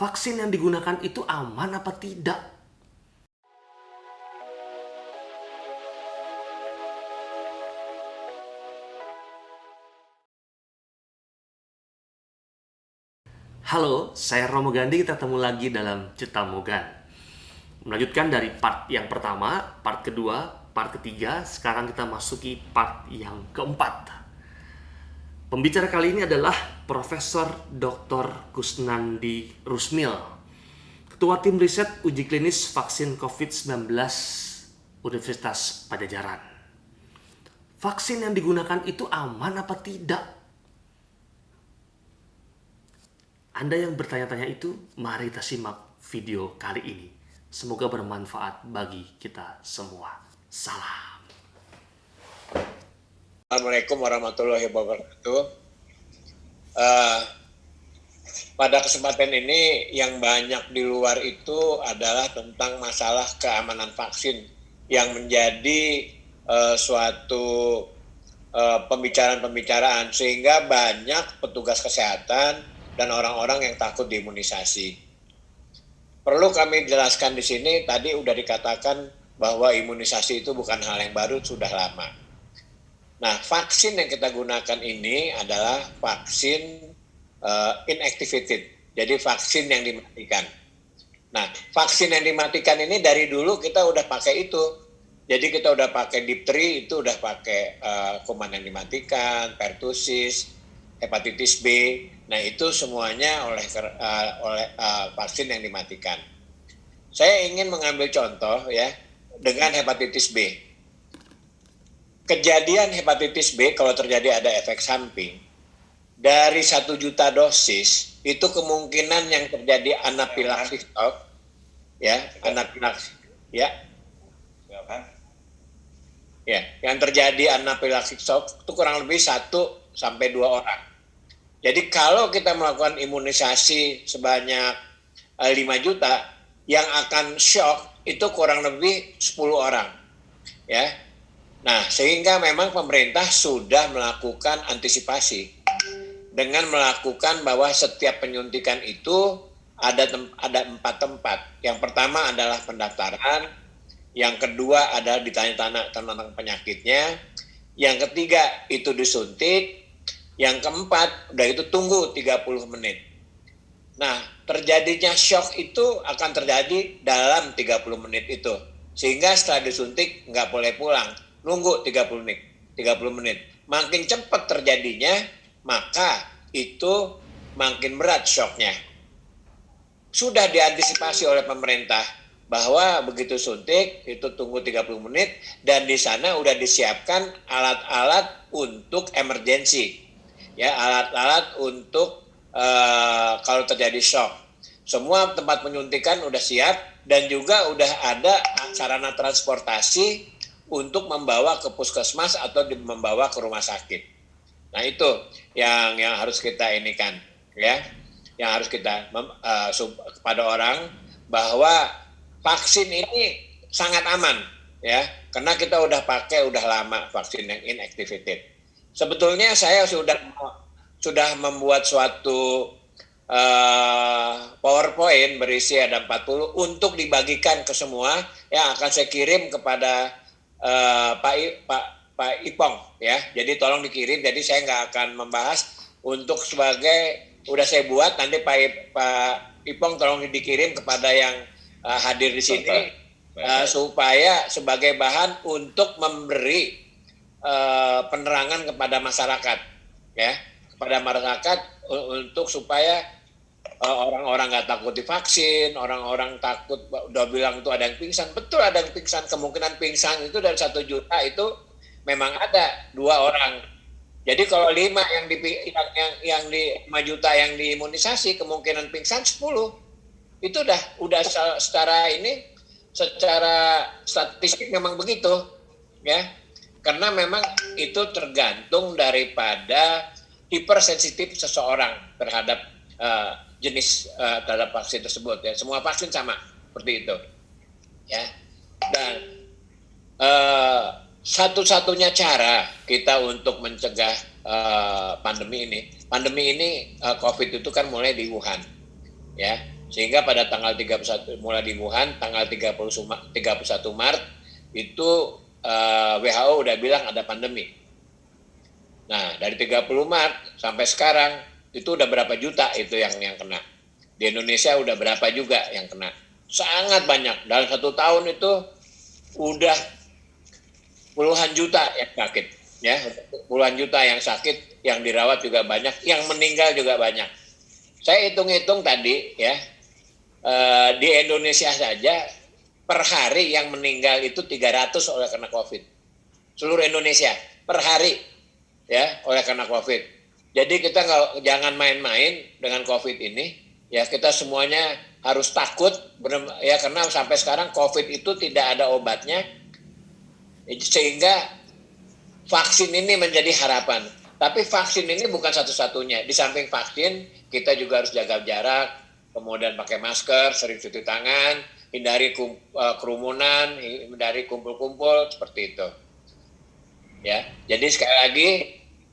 Vaksin yang digunakan itu aman apa tidak? Halo, saya Romo Gandhi, kita ketemu lagi dalam Cerita Mogan. Melanjutkan dari part yang pertama, part kedua, part ketiga, sekarang kita masuki part yang keempat. Pembicara kali ini adalah Profesor Dr. Kusnandi Rusmil, Ketua Tim Riset Uji Klinis Vaksin COVID-19 Universitas Padjadjaran. Vaksin yang digunakan itu aman apa tidak? Anda yang bertanya-tanya itu, mari kita simak video kali ini. Semoga bermanfaat bagi kita semua. Salam. Assalamualaikum warahmatullahi wabarakatuh. Pada kesempatan ini yang banyak di luar itu adalah tentang masalah keamanan vaksin yang menjadi suatu pembicaraan-pembicaraan sehingga banyak petugas kesehatan dan orang-orang yang takut diimunisasi. Perlu kami jelaskan di sini, tadi udah dikatakan bahwa imunisasi itu bukan hal yang baru, sudah lama. Nah, vaksin yang kita gunakan ini adalah vaksin inactivated, jadi vaksin yang dimatikan. Nah, vaksin yang dimatikan ini dari dulu kita udah pakai itu. Jadi kita udah pakai difteri, itu udah pakai kuman yang dimatikan, pertusis, hepatitis B. Nah, itu semuanya oleh vaksin yang dimatikan. Saya ingin mengambil contoh ya dengan hepatitis B. Kejadian hepatitis B kalau terjadi ada efek samping dari 1 juta dosis itu kemungkinan yang terjadi anafilaksis shock ya, anafilaksis ya. Ya, yang terjadi anafilaksis shock itu kurang lebih 1 sampai 2 orang. Jadi kalau kita melakukan imunisasi sebanyak 5 juta, yang akan shock itu kurang lebih 10 orang. Ya. Nah, sehingga memang pemerintah sudah melakukan antisipasi dengan melakukan bahwa setiap penyuntikan itu ada 4 tempat. Yang pertama adalah pendaftaran, yang kedua adalah ditanya tentang penyakitnya, yang ketiga itu disuntik, yang keempat udah itu tunggu 30 menit. Nah, terjadinya shock itu akan terjadi dalam 30 menit itu. Sehingga setelah disuntik nggak boleh pulang, nunggu 30 menit. 30 menit. Makin cepat terjadinya, maka itu makin berat shocknya. Sudah diantisipasi oleh pemerintah bahwa begitu suntik itu tunggu 30 menit dan di sana udah disiapkan alat-alat untuk emergensi. Ya, alat-alat untuk kalau terjadi shock. Semua tempat penyuntikan udah siap dan juga udah ada sarana transportasi untuk membawa ke puskesmas atau membawa ke rumah sakit. Nah, itu yang harus kita inikan ya. Yang harus kita kepada orang bahwa vaksin ini sangat aman ya, karena kita udah pakai udah lama vaksin yang inactivated. Sebetulnya saya sudah membuat suatu PowerPoint berisi ada 40 untuk dibagikan ke semua yang akan saya kirim kepada Pak Ipong ya. Jadi tolong dikirim. Jadi saya nggak akan membahas untuk sebagai udah saya buat nanti Pak Ipong tolong dikirim kepada yang hadir di sini supaya sebagai bahan untuk memberi penerangan kepada masyarakat ya, kepada masyarakat untuk supaya orang-orang nggak takut divaksin, orang-orang takut udah bilang itu ada yang pingsan, betul ada yang pingsan, kemungkinan pingsan itu dari 1 juta itu memang ada 2 orang. Jadi kalau 5 yang di 5 juta yang diimunisasi kemungkinan pingsan 10. Itu udah secara statistik memang begitu ya. Karena memang itu tergantung daripada hipersensitif seseorang terhadap jenis terhadap vaksin tersebut ya. Semua vaksin sama seperti itu ya. Dan satu-satunya cara kita untuk mencegah pandemi ini COVID itu kan mulai di Wuhan ya. Sehingga pada tanggal 31 mulai di Wuhan, tanggal 31 Maret itu WHO udah bilang ada pandemi. Nah, dari 30 Maret sampai sekarang itu udah berapa juta itu yang kena. Di Indonesia udah berapa juga yang kena. Sangat banyak. Dalam 1 tahun itu udah puluhan juta yang sakit. Ya, puluhan juta yang sakit, yang dirawat juga banyak, yang meninggal juga banyak. Saya hitung-hitung tadi ya, di Indonesia saja per hari yang meninggal itu 300 oleh karena COVID. Seluruh Indonesia per hari ya oleh karena COVID. Jadi kita jangan main-main dengan COVID ini. Ya kita semuanya harus takut ya karena sampai sekarang COVID itu tidak ada obatnya. Sehingga vaksin ini menjadi harapan. Tapi vaksin ini bukan satu-satunya. Di samping vaksin, kita juga harus jaga jarak, kemudian pakai masker, sering cuci tangan, hindari kerumunan, hindari kumpul-kumpul, seperti itu. Ya, jadi sekali lagi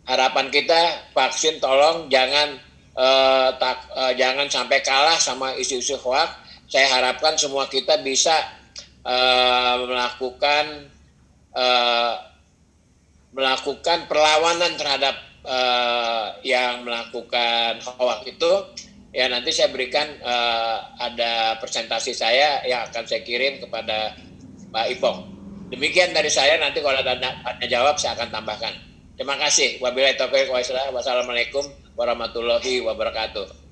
harapan kita vaksin tolong jangan sampai kalah sama isu-isu hoax. Saya harapkan semua kita bisa melakukan perlawanan terhadap yang melakukan hoax itu. Ya nanti saya berikan ada presentasi saya yang akan saya kirim kepada Pak Ipong. Demikian dari saya, nanti kalau ada tanya jawab saya akan tambahkan. Terima kasih. Wabillahi taufiq wal hidayah. Wassalamualaikum warahmatullahi wabarakatuh.